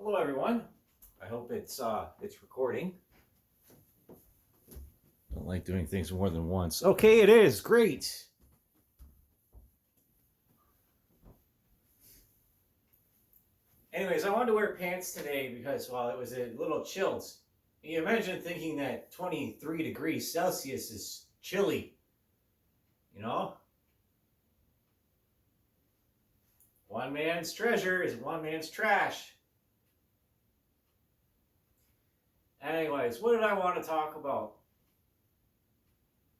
Hello everyone. I hope it's recording. Don't like doing things more than once. Okay, it is. Great. Anyways, I wanted to wear pants today because, well, it was a little chilled. Can you imagine thinking that 23 degrees Celsius is chilly? You know? One man's treasure is one man's trash. Anyways, what did I want to talk about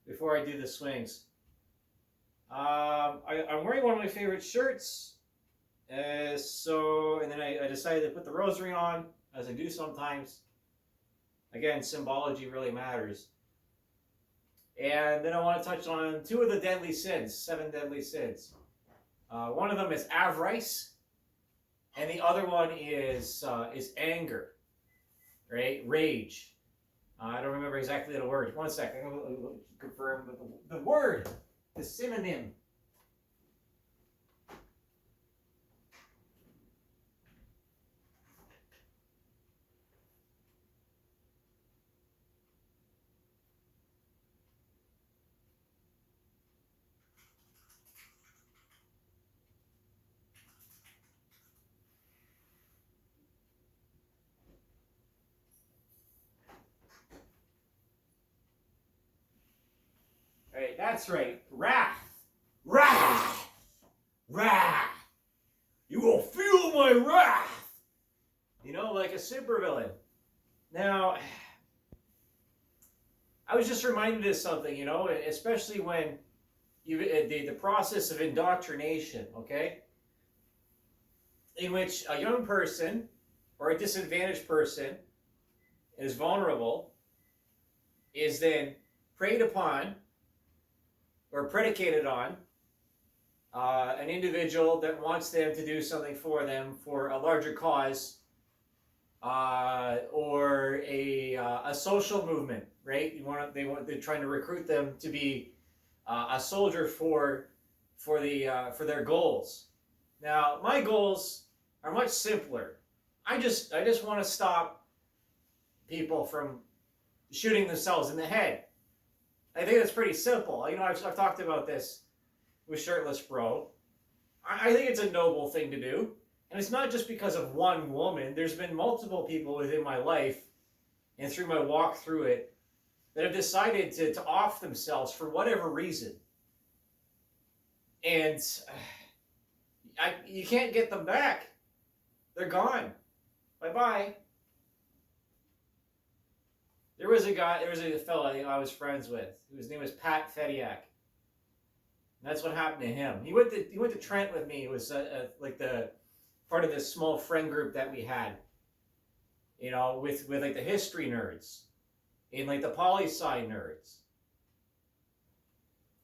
before I do the swings? I'm wearing one of my favorite shirts. And then I decided to put the rosary on, as I do sometimes. Again, symbology really matters. And then I want to touch on two of the deadly sins, 7 deadly sins. One of them is avarice, and the other one is anger, right? Rage. I don't remember exactly the word. One second, I'm going to confirm the word, the synonym. Right, that's right. Wrath. Wrath. Wrath. You will feel my wrath. You know, like a supervillain. Now, I was just reminded of something, you know, especially when the process of indoctrination, okay, in which a young person or a disadvantaged person is vulnerable, is then preyed upon or predicated on an individual that wants them to do something for them for a larger cause, or a social movement, right? They're trying to recruit them to be a soldier for their goals. Now, my goals are much simpler. I just want to stop people from shooting themselves in the head. I think that's pretty simple. You know, I've talked about this with Shirtless Bro. I think it's a noble thing to do. And it's not just because of one woman. There's been multiple people within my life and through my walk through it that have decided to off themselves for whatever reason. And you can't get them back. They're gone. Bye-bye. There was a fella I was friends with, whose name was Pat Fediak. And that's what happened to him. He went to Trent with me. It was like the part of this small friend group that we had. You know, with like the history nerds, and like the poli-sci nerds.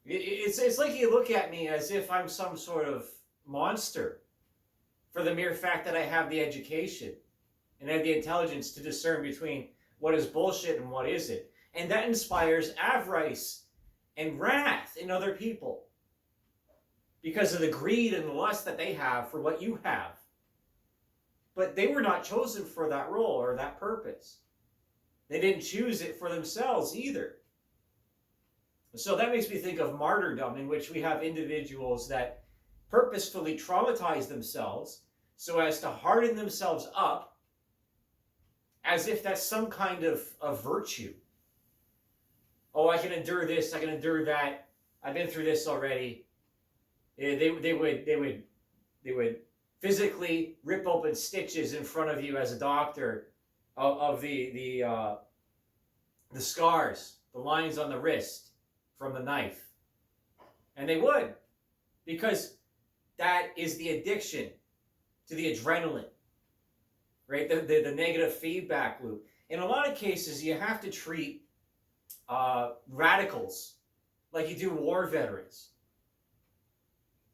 It's like you look at me as if I'm some sort of monster, for the mere fact that I have the education and I have the intelligence to discern between what is bullshit and what isn't. And that inspires avarice and wrath in other people because of the greed and the lust that they have for what you have. But they were not chosen for that role or that purpose. They didn't choose it for themselves either. So that makes me think of martyrdom, in which we have individuals that purposefully traumatize themselves so as to harden themselves up, as if that's some kind of virtue. Oh, I can endure this, I can endure that. I've been through this already. They would physically rip open stitches in front of you as a doctor of the scars, the lines on the wrist from the knife. And they would, because that is the addiction to the adrenaline. Right, the negative feedback loop. In a lot of cases, you have to treat radicals like you do war veterans.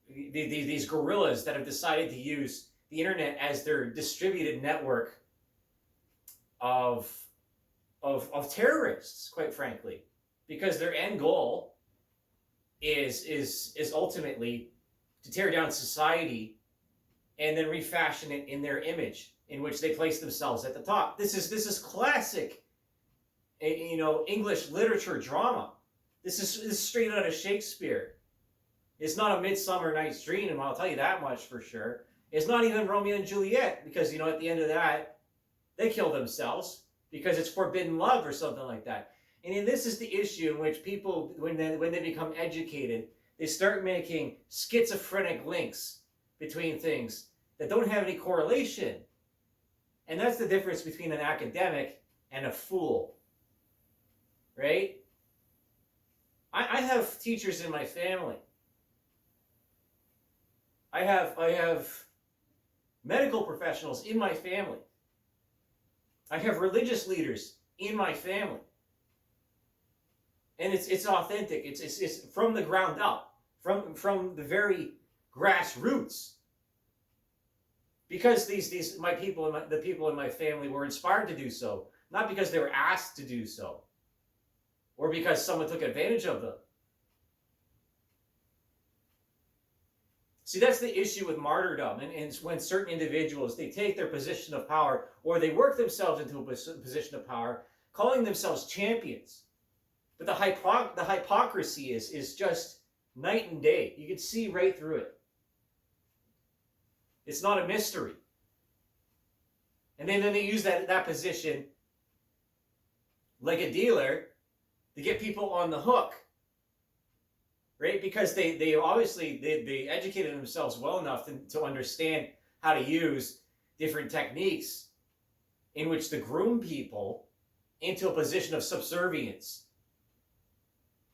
These guerrillas that have decided to use the internet as their distributed network of terrorists, quite frankly, because their end goal is ultimately to tear down society and then refashion it in their image, in which they place themselves at the top. This is classic, English literature drama. This is straight out of Shakespeare. It's not A Midsummer Night's Dream, and I'll tell you that much for sure. It's not even Romeo and Juliet, because at the end of that, they kill themselves because it's forbidden love or something like that. And this is the issue in which people, when they become educated, they start making schizophrenic links between things that don't have any correlation. And that's the difference between an academic and a fool, right? I have teachers in my family. I have medical professionals in my family. I have religious leaders in my family. And it's authentic. It's from the ground up, from the very grassroots. Because these my people the people in my family were inspired to do so, not because they were asked to do so, or because someone took advantage of them. See, that's the issue with martyrdom, and when certain individuals, they take their position of power, or they work themselves into a position of power, calling themselves champions. But the hypocrisy is just night and day. You can see right through it. It's not a mystery. And then they use that position like a dealer to get people on the hook. Right? Because they obviously they educated themselves well enough to understand how to use different techniques in which to groom people into a position of subservience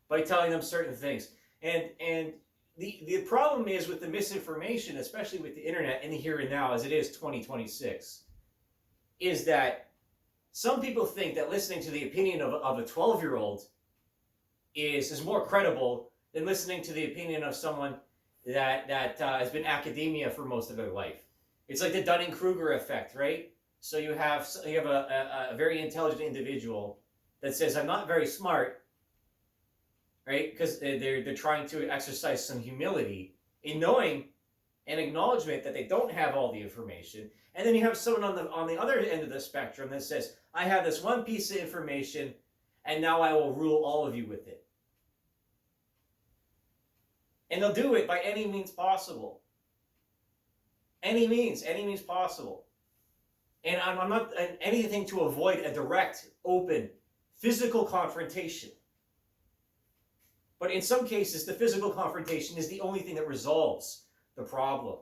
by telling them certain things. And the problem is with the misinformation, especially with the internet in the here and now, as it is 2026, is that some people think that listening to the opinion of a 12-year-old is more credible than listening to the opinion of someone that has been academia for most of their life. It's like the Dunning-Kruger effect, right? So you have a very intelligent individual that says, I'm not very smart, right? Because they're trying to exercise some humility in knowing and acknowledgement that they don't have all the information. And then you have someone on the other end of the spectrum that says, I have this one piece of information, and now I will rule all of you with it. And they'll do it by any means possible. Any means possible. And I'm not anything to avoid a direct, open, physical confrontation. But in some cases, the physical confrontation is the only thing that resolves the problem.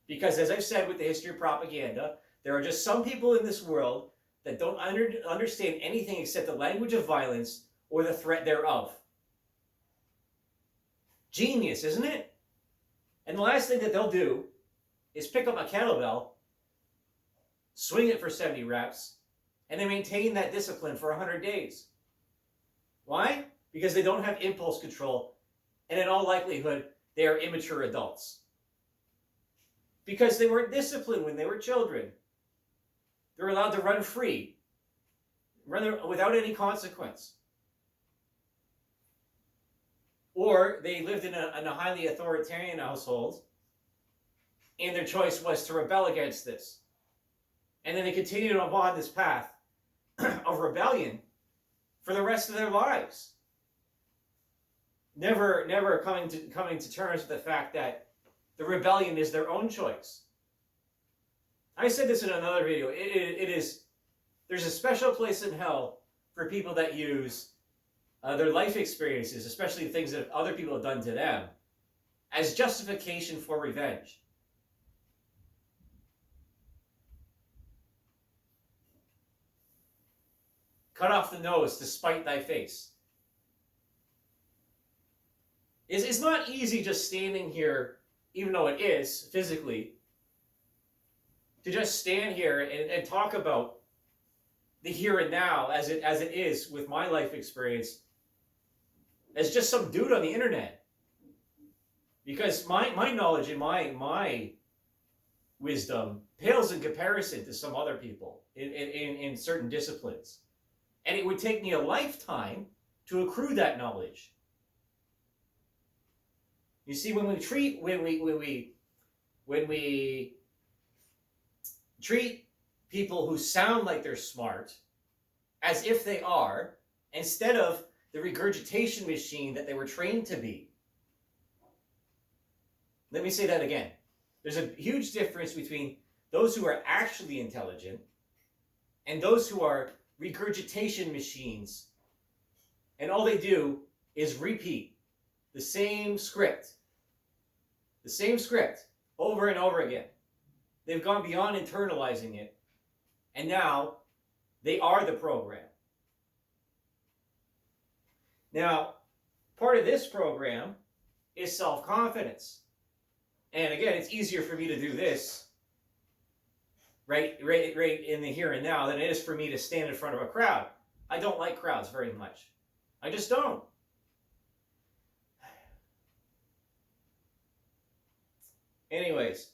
Because as I've said with the history of propaganda, there are just some people in this world that don't understand anything except the language of violence or the threat thereof. Genius, isn't it? And the last thing that they'll do is pick up a kettlebell, swing it for 70 reps, and then maintain that discipline for 100 days. Why? Because they don't have impulse control, and in all likelihood, they are immature adults. Because they weren't disciplined when they were children. They're allowed to run free, run without any consequence. Or they lived in a highly authoritarian household, and their choice was to rebel against this. And then they continued upon this path of rebellion for the rest of their lives. Never coming to terms with the fact that the rebellion is their own choice. I said this in another video. There's a special place in hell for people that use their life experiences, especially things that other people have done to them, as justification for revenge. Cut off the nose to spite thy face. It's not easy just standing here, even though it is physically, to just stand here and talk about the here and now as it is with my life experience as just some dude on the internet. Because my knowledge and my wisdom pales in comparison to some other people in certain disciplines. And it would take me a lifetime to accrue that knowledge. You see, when when we treat people who sound like they're smart as if they are, instead of the regurgitation machine that they were trained to be. Let me say that again. There's a huge difference between those who are actually intelligent and those who are regurgitation machines, and all they do is repeat the same script over and over again. They've gone beyond internalizing it, and now they are the program. Now, part of this program is self-confidence. And again, it's easier for me to do this right in the here and now than it is for me to stand in front of a crowd. I don't like crowds very much. I just don't. Anyways,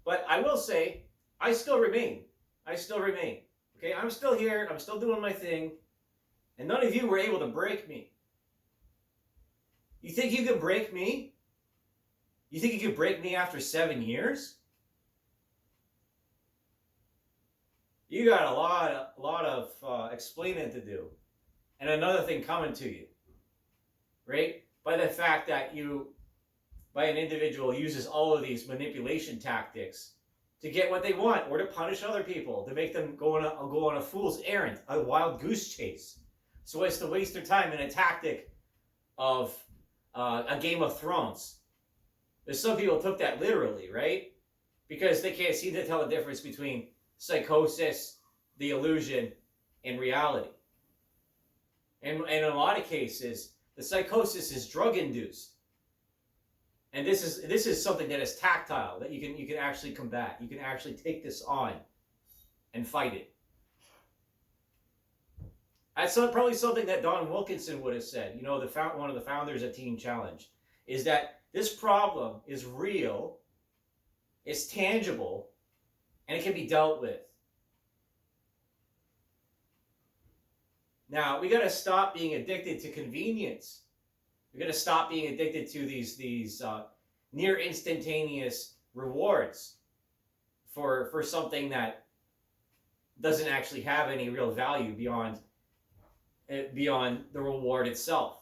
but I will say, I still remain. Okay, I'm still here. I'm still doing my thing. And none of you were able to break me. You think you can break me? You think you can break me after 7 years? You got a lot of explaining to do. And another thing coming to you. Right? By the fact that an individual uses all of these manipulation tactics to get what they want, or to punish other people, to make them go on a fool's errand, a wild goose chase, so as to waste their time in a tactic of a Game of Thrones. There's some people took that literally, right? Because they can't seem to tell the difference between psychosis, the illusion, and reality. And in a lot of cases, the psychosis is drug-induced. And this is something that is tactile, that you can actually combat. You can actually take this on and fight it. That's probably something that Don Wilkinson would have said. You know, one of the founders of Teen Challenge, is that this problem is real, it's tangible, and it can be dealt with. Now, we got to stop being addicted to convenience. We got to stop being addicted to these near instantaneous rewards for something that doesn't actually have any real value beyond the reward itself.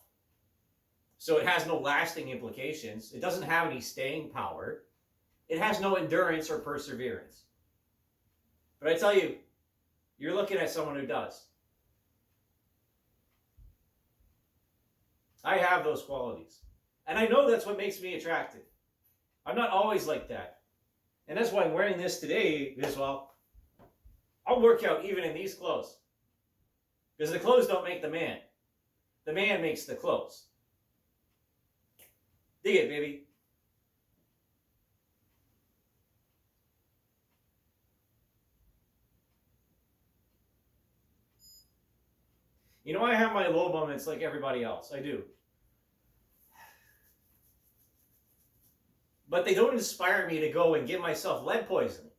So it has no lasting implications. It doesn't have any staying power. It has no endurance or perseverance. But I tell you, you're looking at someone who does. I have those qualities. And I know that's what makes me attractive. I'm not always like that. And that's why I'm wearing this today, because, well, I'll work out even in these clothes. Because the clothes don't make the man. The man makes the clothes. Dig it, baby. You know, I have my low moments like everybody else. I do. But they don't inspire me to go and give myself lead poisoning.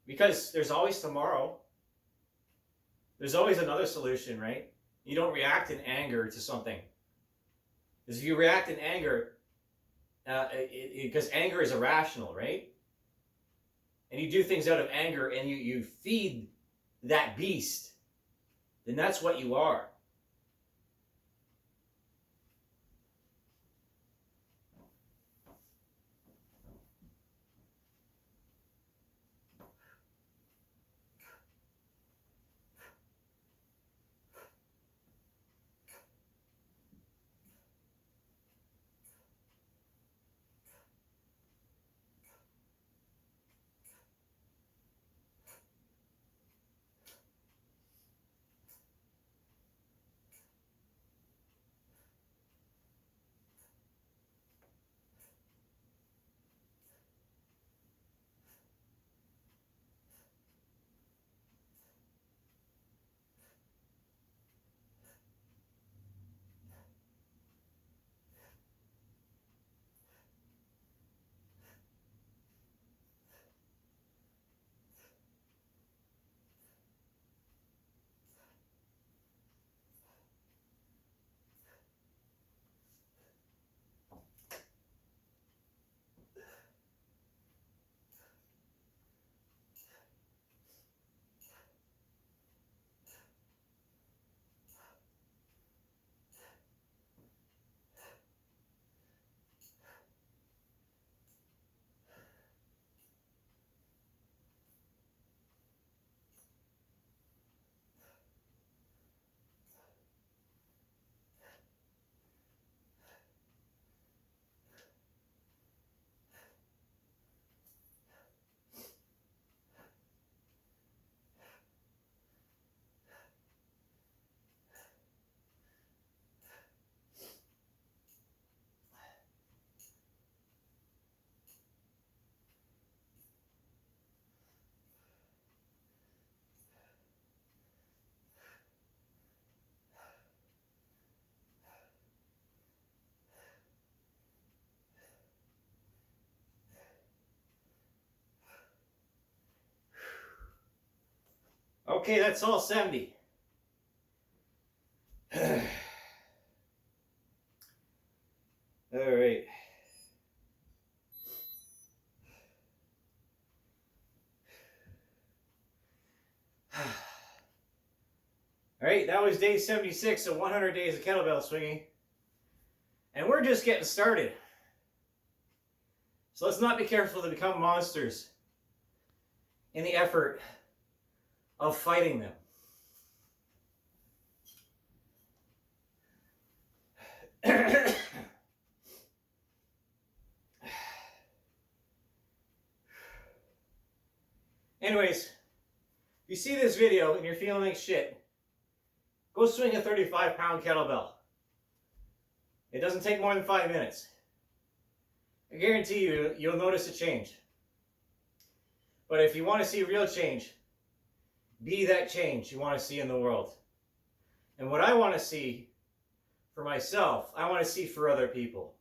Because there's always tomorrow. There's always another solution, right? You don't react in anger to something. Because if you react in anger, because anger is irrational, right? And you do things out of anger and you feed that beast, then that's what you are. Okay, that's all 70. All right. All right, that was day 76 of 100 days of kettlebell swinging. And we're just getting started. So let's not be careful to become monsters in the effort of fighting them. Anyways, if you see this video and you're feeling like shit, go swing a 35-pound kettlebell. It doesn't take more than 5 minutes. I guarantee you, you'll notice a change. But if you want to see real change, be that change you want to see in the world. And what I want to see for myself, I want to see for other people.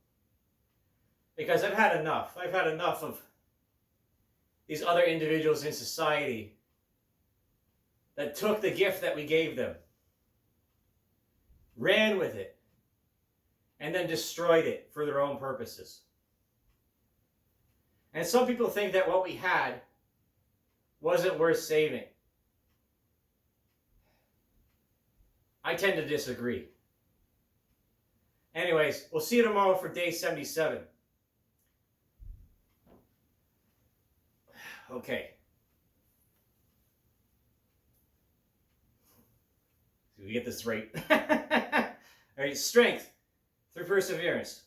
Because I've had enough. I've had enough of these other individuals in society that took the gift that we gave them, ran with it, and then destroyed it for their own purposes. And some people think that what we had wasn't worth saving. I tend to disagree. Anyways, we'll see you tomorrow for day 77. Okay. So we get this right. All right, strength through perseverance.